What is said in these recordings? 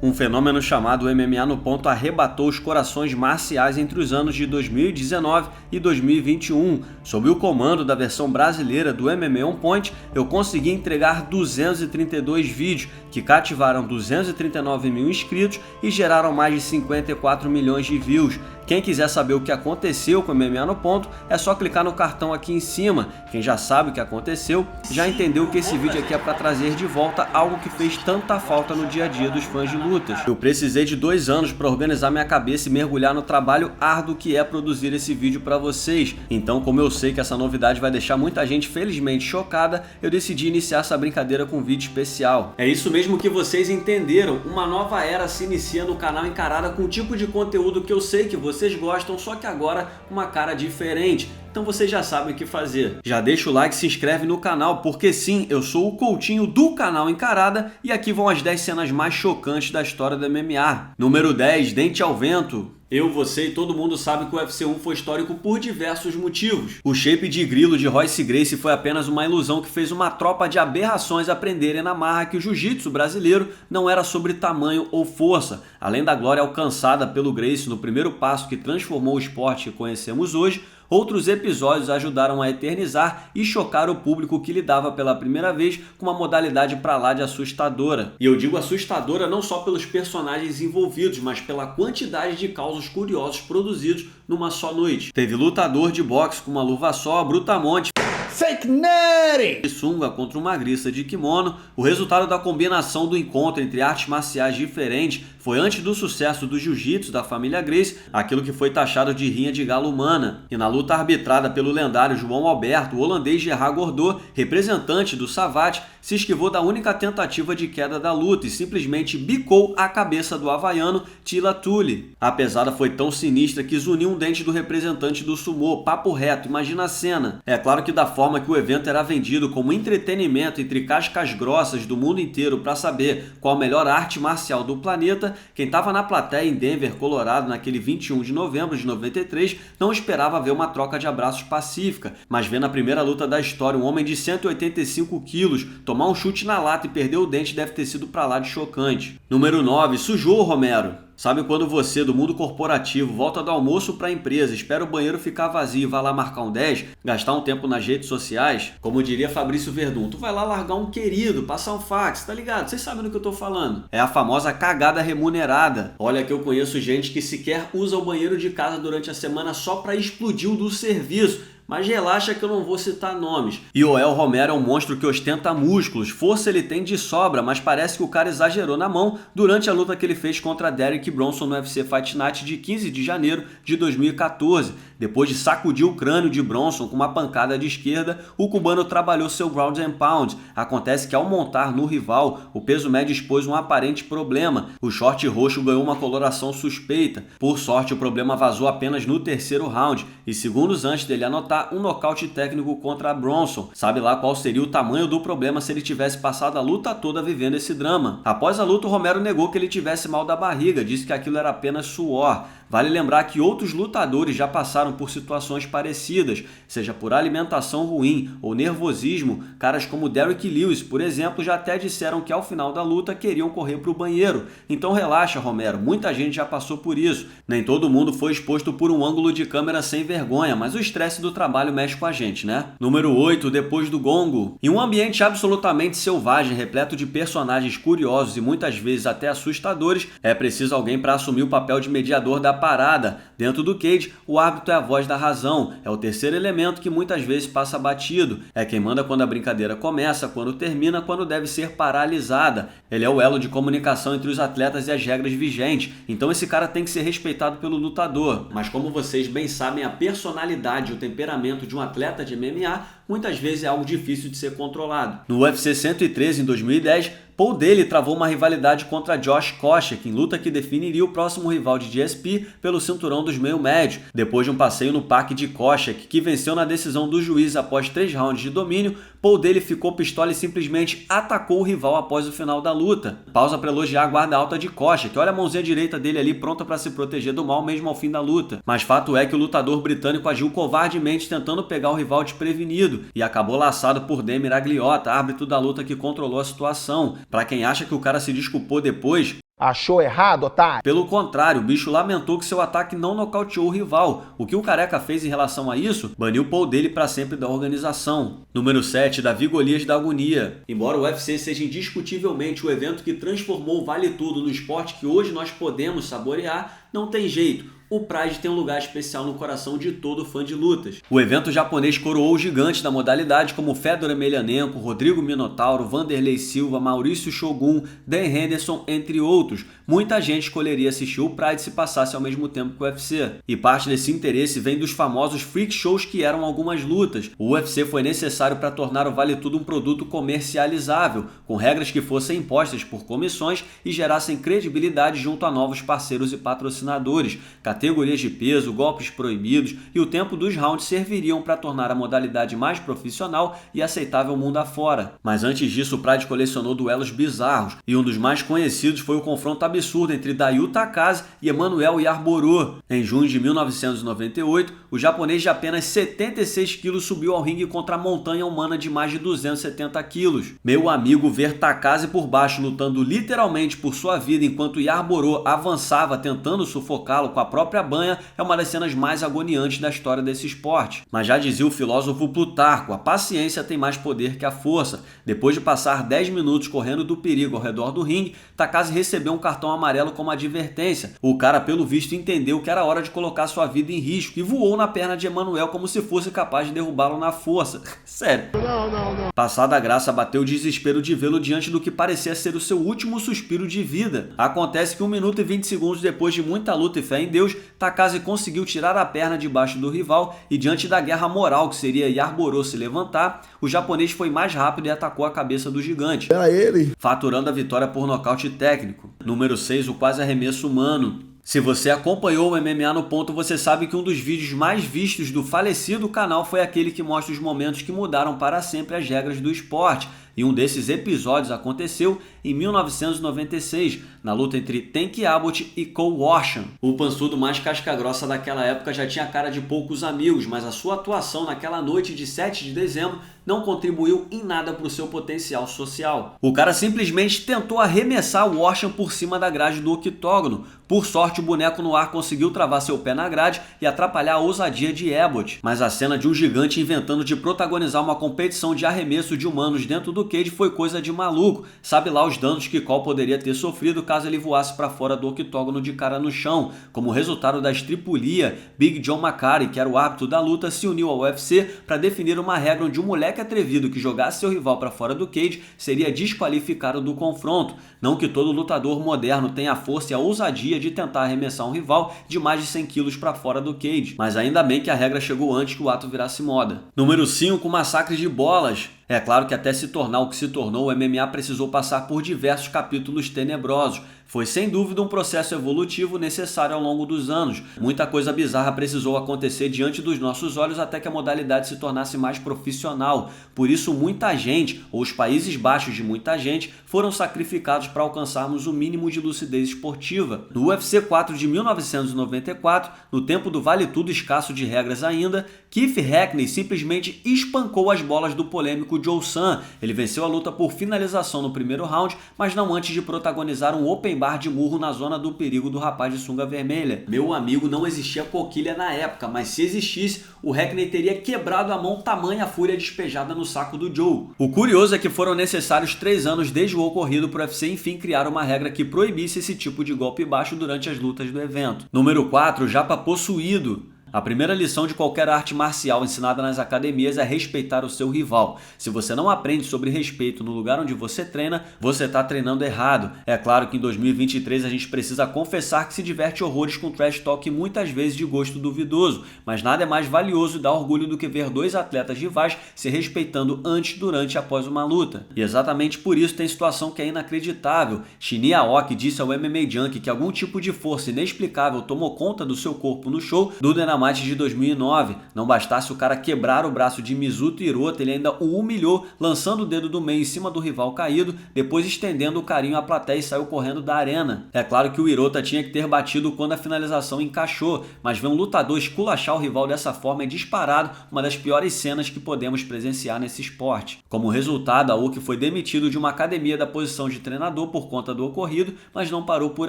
Um fenômeno chamado MMA no ponto arrebatou os corações marciais entre os anos de 2019 e 2021. Sob o comando da versão brasileira do MMA On Point, eu consegui entregar 232 vídeos que cativaram 239 mil inscritos e geraram mais de 54 milhões de views. Quem quiser saber o que aconteceu com o MMA no ponto, é só clicar no cartão aqui em cima. Quem já sabe o que aconteceu, já entendeu que esse vídeo aqui é para trazer de volta algo que fez tanta falta no dia a dia dos fãs de lutas. Eu precisei de 2 anos para organizar minha cabeça e mergulhar no trabalho árduo que é produzir esse vídeo para vocês. Então, como eu sei que essa novidade vai deixar muita gente felizmente chocada, eu decidi iniciar essa brincadeira com um vídeo especial. É isso mesmo que vocês entenderam, uma nova era se inicia no canal Encarada com um tipo de conteúdo que eu sei que vocês gostam, só que agora com uma cara diferente. Então vocês já sabem o que fazer. Já deixa o like e se inscreve no canal, porque sim, eu sou o Coutinho do canal Encarada e aqui vão as 10 cenas mais chocantes da história do MMA. Número 10, Dente ao Vento. Eu, você e todo mundo sabe que o UFC 1 foi histórico por diversos motivos. O shape de grilo de Royce Gracie foi apenas uma ilusão que fez uma tropa de aberrações aprenderem na marra que o jiu-jitsu brasileiro não era sobre tamanho ou força. Além da glória alcançada pelo Gracie no primeiro passo que transformou o esporte que conhecemos hoje, outros episódios ajudaram a eternizar e chocar o público que lidava pela primeira vez com uma modalidade pra lá de assustadora. E eu digo assustadora não só pelos personagens envolvidos, mas pela quantidade de causos curiosos produzidos numa só noite. Teve lutador de boxe com uma luva só, brutamonte, Fake Nutty! de sunga contra uma magrista de kimono. O resultado da combinação do encontro entre artes marciais diferentes foi antes do sucesso do jiu-jitsu da família Gracie, aquilo que foi taxado de rinha de galo humana. E na luta arbitrada pelo lendário João Alberto, o holandês Gerard Gordeau, representante do Savate, se esquivou da única tentativa de queda da luta e simplesmente bicou a cabeça do havaiano Tila Tully. A pesada foi tão sinistra que zuniu um dente do representante do sumô, papo reto, imagina a cena. É claro que da forma que o evento era vendido como entretenimento entre cascas grossas do mundo inteiro para saber qual a melhor arte marcial do planeta, quem estava na plateia em Denver, Colorado, naquele 21 de novembro de 93, não esperava ver uma troca de abraços pacífica, mas vendo a primeira luta da história, um homem de 185 quilos tomar um chute na lata e perder o dente deve ter sido pra lá de chocante. Número 9, sujou, Romero. Sabe quando você, do mundo corporativo, volta do almoço para a empresa, espera o banheiro ficar vazio e vai lá marcar um 10, gastar um tempo nas redes sociais? Como diria Fabrício Verdun, tu vai lá largar um querido, passar um fax, tá ligado? Vocês sabem do que eu tô falando. É a famosa cagada remunerada. Olha que eu conheço gente que sequer usa o banheiro de casa durante a semana só para explodir o do serviço. Mas relaxa que eu não vou citar nomes. E o El Romero é um monstro que ostenta músculos, força ele tem de sobra, mas parece que o cara exagerou na mão durante a luta que ele fez contra Derek Bronson no UFC Fight Night de 15 de janeiro de 2014. Depois de sacudir o crânio de Bronson com uma pancada de esquerda, o cubano trabalhou seu ground and pound. Acontece que ao montar no rival, o peso médio expôs um aparente problema. O short roxo ganhou uma coloração suspeita. Por sorte, o problema vazou apenas no terceiro round, e segundos antes dele anotar um nocaute técnico contra Bronson. Sabe lá qual seria o tamanho do problema se ele tivesse passado a luta toda vivendo esse drama. Após a luta, o Romero negou que ele tivesse mal da barriga, disse que aquilo era apenas suor. Vale lembrar que outros lutadores já passaram por situações parecidas, seja por alimentação ruim ou nervosismo. Caras como Derrick Lewis, por exemplo, já até disseram que ao final da luta queriam correr para o banheiro. Então relaxa, Romero, muita gente já passou por isso. Nem todo mundo foi exposto por um ângulo de câmera sem vergonha, mas o estresse do trabalho mexe com a gente, né? Número 8, depois do gongo. Em um ambiente absolutamente selvagem, repleto de personagens curiosos e muitas vezes até assustadores, é preciso alguém para assumir o papel de mediador da parada. Dentro do cage, o árbitro é a voz da razão, é o terceiro elemento que muitas vezes passa batido. É quem manda quando a brincadeira começa, quando termina, quando deve ser paralisada. Ele é o elo de comunicação entre os atletas e as regras vigentes, então esse cara tem que ser respeitado pelo lutador. Mas como vocês bem sabem, a personalidade e o temperamento de um atleta de MMA muitas vezes é algo difícil de ser controlado. No UFC 113, em 2010, Paul Daley travou uma rivalidade contra Josh Koscheck, em luta que definiria o próximo rival de GSP pelo cinturão dos meio-médios. Depois de um passeio no parque de Koscheck, que venceu na decisão do juiz após 3 rounds de domínio, Paul Daley ficou pistola e simplesmente atacou o rival após o final da luta. Pausa para elogiar a guarda alta de Koscheck, olha a mãozinha direita dele ali pronta para se proteger do mal mesmo ao fim da luta. Mas fato é que o lutador britânico agiu covardemente tentando pegar o rival desprevenido e acabou laçado por Demir Agliotta, árbitro da luta que controlou a situação. Para quem acha que o cara se desculpou depois, Achou errado, otário? Pelo contrário, o bicho lamentou que seu ataque não nocauteou o rival. O que o Careca fez em relação a isso? Baniu Paul dele para sempre da organização. Número 7, Davi Golias da Agonia. Embora o UFC seja indiscutivelmente o evento que transformou o Vale Tudo no esporte que hoje nós podemos saborear, não tem jeito. O Pride tem um lugar especial no coração de todo fã de lutas. O evento japonês coroou os gigantes da modalidade como Fedor Emelianenko, Rodrigo Minotauro, Vanderlei Silva, Maurício Shogun, Dan Henderson, entre outros. Muita gente escolheria assistir o Pride se passasse ao mesmo tempo que o UFC. E parte desse interesse vem dos famosos freak shows que eram algumas lutas. O UFC foi necessário para tornar o Vale Tudo um produto comercializável, com regras que fossem impostas por comissões e gerassem credibilidade junto a novos parceiros e patrocinadores. Categorias de peso, golpes proibidos e o tempo dos rounds serviriam para tornar a modalidade mais profissional e aceitável mundo afora. Mas antes disso, o Pride colecionou duelos bizarros, e um dos mais conhecidos foi o confronto absurdo entre Dayu Takase e Emmanuel Yarborough. Em junho de 1998, o japonês de apenas 76 quilos subiu ao ringue contra a montanha humana de mais de 270 quilos. Meu amigo, ver Takase por baixo lutando literalmente por sua vida enquanto Yarborough avançava tentando sufocá-lo com a própria banha é uma das cenas mais agoniantes da história desse esporte. Mas já dizia o filósofo Plutarco, a paciência tem mais poder que a força. Depois de passar 10 minutos correndo do perigo ao redor do ringue, Takase recebeu um cartão amarelo como advertência. O cara, pelo visto, entendeu que era hora de colocar sua vida em risco e voou na perna de Emmanuel como se fosse capaz de derrubá-lo na força. Sério. Não. Passada a graça, bateu o desespero de vê-lo diante do que parecia ser o seu último suspiro de vida. Acontece que 1 minuto e 20 segundos depois de muita luta e fé em Deus, Takase conseguiu tirar a perna debaixo do rival e, diante da guerra moral que seria Yarborough se levantar, o japonês foi mais rápido e atacou a cabeça do gigante, Era ele, faturando a vitória por nocaute técnico. Número 6, o quase arremesso humano. Se você acompanhou o MMA no ponto, você sabe que um dos vídeos mais vistos do falecido canal foi aquele que mostra os momentos que mudaram para sempre as regras do esporte. E um desses episódios aconteceu em 1996, na luta entre Tank Abbott e Cole Worsham. O pançudo mais casca-grossa daquela época já tinha cara de poucos amigos, mas a sua atuação naquela noite de 7 de dezembro não contribuiu em nada para o seu potencial social. O cara simplesmente tentou arremessar o Worsham por cima da grade do octógono. Por sorte, o boneco no ar conseguiu travar seu pé na grade e atrapalhar a ousadia de Abbott. Mas a cena de um gigante inventando de protagonizar uma competição de arremesso de humanos dentro do cage foi coisa de maluco. Sabe lá os danos que Cole poderia ter sofrido caso ele voasse para fora do octógono de cara no chão. Como resultado da estripulia, Big John McCarthy, que era o árbitro da luta, se uniu ao UFC para definir uma regra onde um moleque atrevido que jogasse seu rival para fora do cage seria desqualificado do confronto. Não que todo lutador moderno tenha a força e a ousadia de tentar arremessar um rival de mais de 100 quilos para fora do cage, mas ainda bem que a regra chegou antes que o ato virasse moda. Número 5, massacre de bolas. É claro que até se tornar o que se tornou, o MMA precisou passar por diversos capítulos tenebrosos. Foi sem dúvida um processo evolutivo necessário ao longo dos anos. Muita coisa bizarra precisou acontecer diante dos nossos olhos até que a modalidade se tornasse mais profissional. Por isso, muita gente, ou os Países Baixos de muita gente, foram sacrificados para alcançarmos o mínimo de lucidez esportiva. No UFC 4 de 1994, no tempo do vale tudo escasso de regras ainda, Keith Hackney simplesmente espancou as bolas do polêmico Joe San. Ele venceu a luta por finalização no primeiro round, mas não antes de protagonizar um open bar de murro na zona do perigo do rapaz de sunga vermelha. Meu amigo, não existia coquilha na época, mas se existisse, o Hackney teria quebrado a mão tamanha fúria despejada no saco do Joe. O curioso é que foram necessários 3 anos desde o ocorrido para o UFC enfim criar uma regra que proibisse esse tipo de golpe baixo durante as lutas do evento. Número 4, Japa possuído. A primeira lição de qualquer arte marcial ensinada nas academias é respeitar o seu rival. Se você não aprende sobre respeito no lugar onde você treina, você está treinando errado. É claro que em 2023 a gente precisa confessar que se diverte horrores com trash talk e muitas vezes de gosto duvidoso, mas nada é mais valioso e dá orgulho do que ver 2 atletas rivais se respeitando antes, durante e após uma luta. E exatamente por isso tem situação que é inacreditável. Shinya Aoki disse ao MMA Junkie que algum tipo de força inexplicável tomou conta do seu corpo no show do Dynamite Dynamite de 2009. Não bastasse o cara quebrar o braço de Mizuto Hirota, ele ainda o humilhou, lançando o dedo do meio em cima do rival caído, depois estendendo o carinho à plateia e saiu correndo da arena. É claro que o Hirota tinha que ter batido quando a finalização encaixou, mas ver um lutador esculachar o rival dessa forma é disparado uma das piores cenas que podemos presenciar nesse esporte. Como resultado, Aoki foi demitido de uma academia da posição de treinador por conta do ocorrido, mas não parou por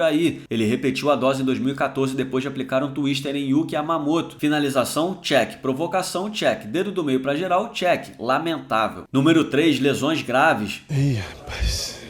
aí. Ele repetiu a dose em 2014 depois de aplicar um twister em Yuki Yamamoto. Finalização, check. Provocação, check. Dedo do meio para geral, check. Lamentável. Número 3, lesões graves. Ih, rapaz.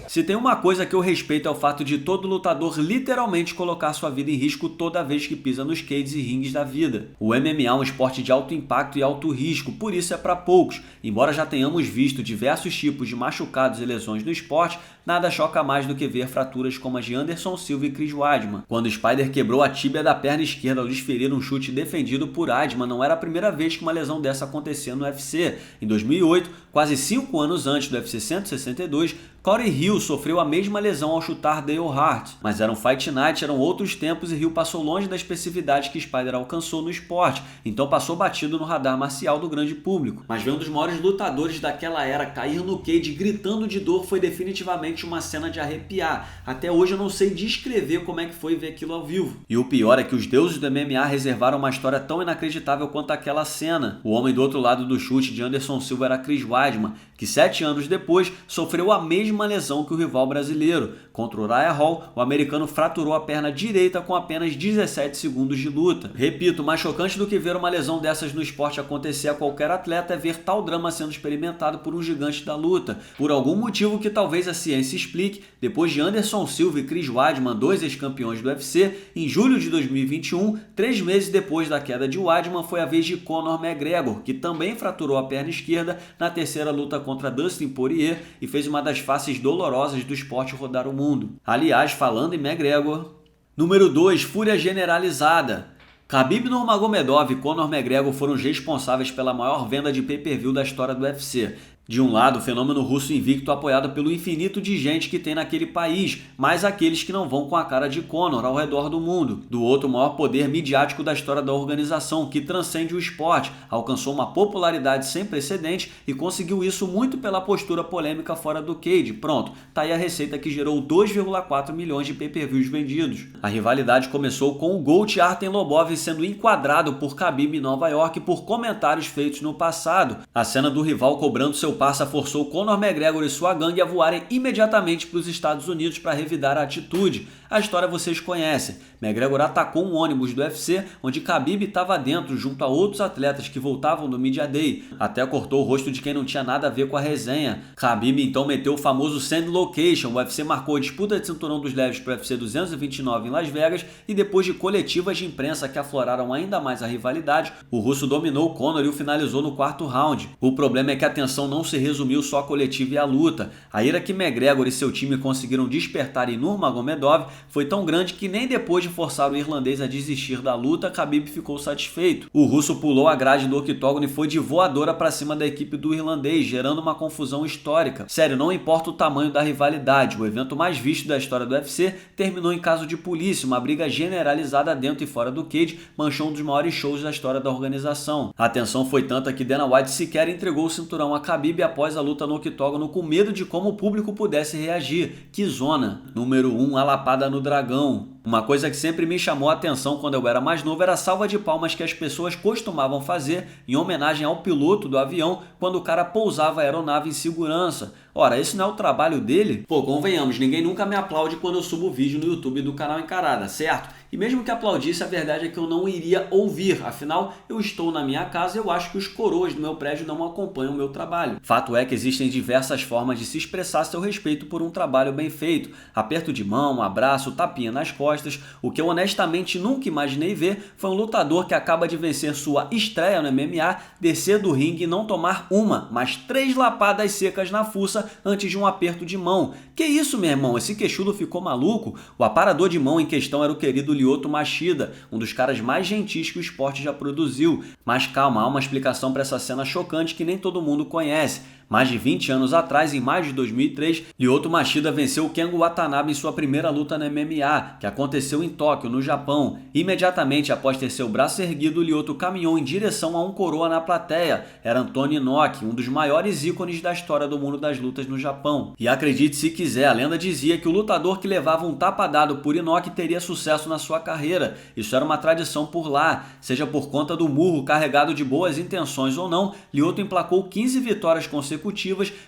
Se tem uma coisa que eu respeito é o fato de todo lutador literalmente colocar sua vida em risco toda vez que pisa nos cages e rings da vida. O MMA é um esporte de alto impacto e alto risco, por isso é para poucos. Embora já tenhamos visto diversos tipos de machucados e lesões no esporte, nada choca mais do que ver fraturas como as de Anderson Silva e Chris Weidman. Quando Spider quebrou a tíbia da perna esquerda ao desferir um chute defendido por Weidman, não era a primeira vez que uma lesão dessa acontecia no UFC. Em 2008, quase 5 anos antes do UFC 162, Corey Hill sofreu a mesma lesão ao chutar Dale Hart, mas era um Fight Night, eram outros tempos e Hill passou longe da expressividade que Spider alcançou no esporte, então passou batido no radar marcial do grande público. Mas ver um dos maiores lutadores daquela era cair no cage gritando de dor foi definitivamente uma cena de arrepiar. Até hoje eu não sei descrever como é que foi ver aquilo ao vivo. E o pior é que os deuses do MMA reservaram uma história tão inacreditável quanto aquela cena. O homem do outro lado do chute de Anderson Silva era Chris Weidman, que 7 anos depois sofreu a mesma lesão que o rival brasileiro. Contra o Uriah Hall, o americano fraturou a perna direita com apenas 17 segundos de luta. Repito, mais chocante do que ver uma lesão dessas no esporte acontecer a qualquer atleta é ver tal drama sendo experimentado por um gigante da luta. Por algum motivo que talvez a ciência explique, depois de Anderson Silva e Chris Weidman, 2 ex-campeões do UFC, em julho de 2021, 3 meses depois da queda de Weidman, foi a vez de Conor McGregor, que também fraturou a perna esquerda na terceira luta contra Dustin Poirier e fez uma das faces dolorosas do esporte rodar o mundo. Aliás, falando em McGregor... Número 2, fúria generalizada. Khabib Nurmagomedov e Conor McGregor foram os responsáveis pela maior venda de pay-per-view da história do UFC. De um lado, o fenômeno russo invicto apoiado pelo infinito de gente que tem naquele país, mais aqueles que não vão com a cara de Conor ao redor do mundo. Do outro, o maior poder midiático da história da organização, que transcende o esporte, alcançou uma popularidade sem precedentes e conseguiu isso muito pela postura polêmica fora do cage. Pronto, tá aí a receita que gerou 2,4 milhões de pay-per-views vendidos. A rivalidade começou com o Gold Artem Lobov sendo enquadrado por Khabib em Nova York por comentários feitos no passado. A cena do rival cobrando seu parça forçou Conor McGregor e sua gangue a voarem imediatamente para os Estados Unidos para revidar a atitude. A história vocês conhecem. McGregor atacou um ônibus do UFC onde Khabib estava dentro junto a outros atletas que voltavam do Media Day. Até cortou o rosto de quem não tinha nada a ver com a resenha. Khabib então meteu o famoso Sand Location. O UFC marcou a disputa de cinturão dos leves para o UFC 229 em Las Vegas e depois de coletivas de imprensa que afloraram ainda mais a rivalidade, o russo dominou Conor e o finalizou no 4º round. O problema é que a tensão não se resumiu só à coletiva e à luta. A ira que McGregor e seu time conseguiram despertar em Nurmagomedov foi tão grande que nem depois de forçar o irlandês a desistir da luta, Khabib ficou satisfeito. O russo pulou a grade do octógono e foi de voadora para cima da equipe do irlandês, gerando uma confusão histórica. Sério, não importa o tamanho da rivalidade, o evento mais visto da história do UFC terminou em caso de polícia, uma briga generalizada dentro e fora do cage manchou um dos maiores shows da história da organização. A tensão foi tanta que Dana White sequer entregou o cinturão a Khabib após a luta no octógono com medo de como o público pudesse reagir. Que zona! Número 1, a lapada no dragão. Uma coisa que sempre me chamou a atenção quando eu era mais novo era a salva de palmas que as pessoas costumavam fazer em homenagem ao piloto do avião quando o cara pousava a aeronave em segurança. Ora, esse não é o trabalho dele? Pô, convenhamos, ninguém nunca me aplaude quando eu subo vídeo no YouTube do canal Encarada, certo? E mesmo que aplaudisse, a verdade é que eu não iria ouvir, afinal, eu estou na minha casa e eu acho que os coroas do meu prédio não acompanham o meu trabalho. Fato é que existem diversas formas de se expressar seu respeito por um trabalho bem feito. Aperto de mão, abraço, tapinha nas costas. O que eu honestamente nunca imaginei ver foi um lutador que acaba de vencer sua estreia no MMA, descer do ringue e não tomar uma, mas 3 lapadas secas na fuça antes de um aperto de mão. Que isso, meu irmão? Esse queixudo ficou maluco? O aparador de mão em questão era o querido Lyoto Machida, um dos caras mais gentis que o esporte já produziu. Mas calma, há uma explicação para essa cena chocante que nem todo mundo conhece. Mais de 20 anos atrás, em maio de 2003, Lyoto Machida venceu o Kengo Watanabe em sua primeira luta na MMA, que aconteceu em Tóquio, no Japão. Imediatamente após ter seu braço erguido, Lyoto caminhou em direção a um coroa na plateia. Era Antonio Inoki, um dos maiores ícones da história do mundo das lutas no Japão. E acredite se quiser, a lenda dizia que o lutador que levava um tapa dado por Inoki teria sucesso na sua carreira. Isso era uma tradição por lá. Seja por conta do murro carregado de boas intenções ou não, Lyoto emplacou 15 vitórias consecutivas,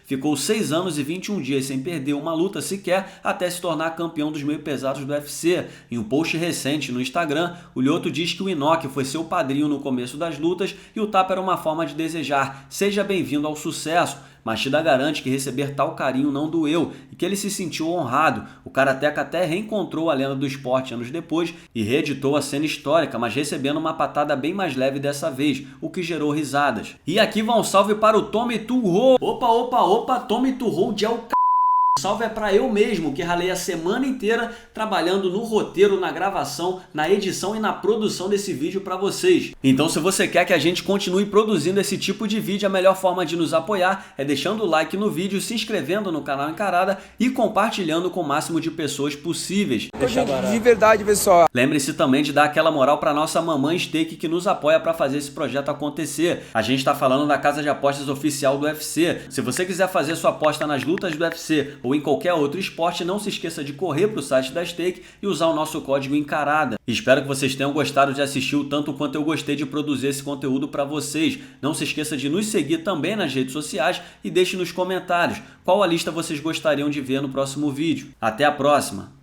ficou 6 anos e 21 dias sem perder uma luta sequer, até se tornar campeão dos meio pesados do UFC. Em um post recente no Instagram, o Lyoto diz que o Inoki foi seu padrinho no começo das lutas e o tapa era uma forma de desejar: seja bem-vindo ao sucesso. Machida garante que receber tal carinho não doeu e que ele se sentiu honrado. O karateca até reencontrou a lenda do esporte anos depois e reeditou a cena histórica, mas recebendo uma patada bem mais leve dessa vez, o que gerou risadas. E aqui vai um salve para o Tommy Turro. Opa, Tommy Turro de El salve é para eu mesmo, que ralei a semana inteira trabalhando no roteiro, na gravação, na edição e na produção desse vídeo para vocês. Então, se você quer que a gente continue produzindo esse tipo de vídeo, a melhor forma de nos apoiar é deixando o like no vídeo, se inscrevendo no canal Encarada e compartilhando com o máximo de pessoas possíveis. De verdade, pessoal. Lembre-se também de dar aquela moral para nossa mamãe Steak, que nos apoia para fazer esse projeto acontecer. A gente está falando da casa de apostas oficial do UFC. Se você quiser fazer sua aposta nas lutas do UFC ou em qualquer outro esporte, não se esqueça de correr para o site da Stake e usar o nosso código Encarada. Espero que vocês tenham gostado de assistir o tanto quanto eu gostei de produzir esse conteúdo para vocês. Não se esqueça de nos seguir também nas redes sociais e deixe nos comentários qual a lista vocês gostariam de ver no próximo vídeo. Até a próxima!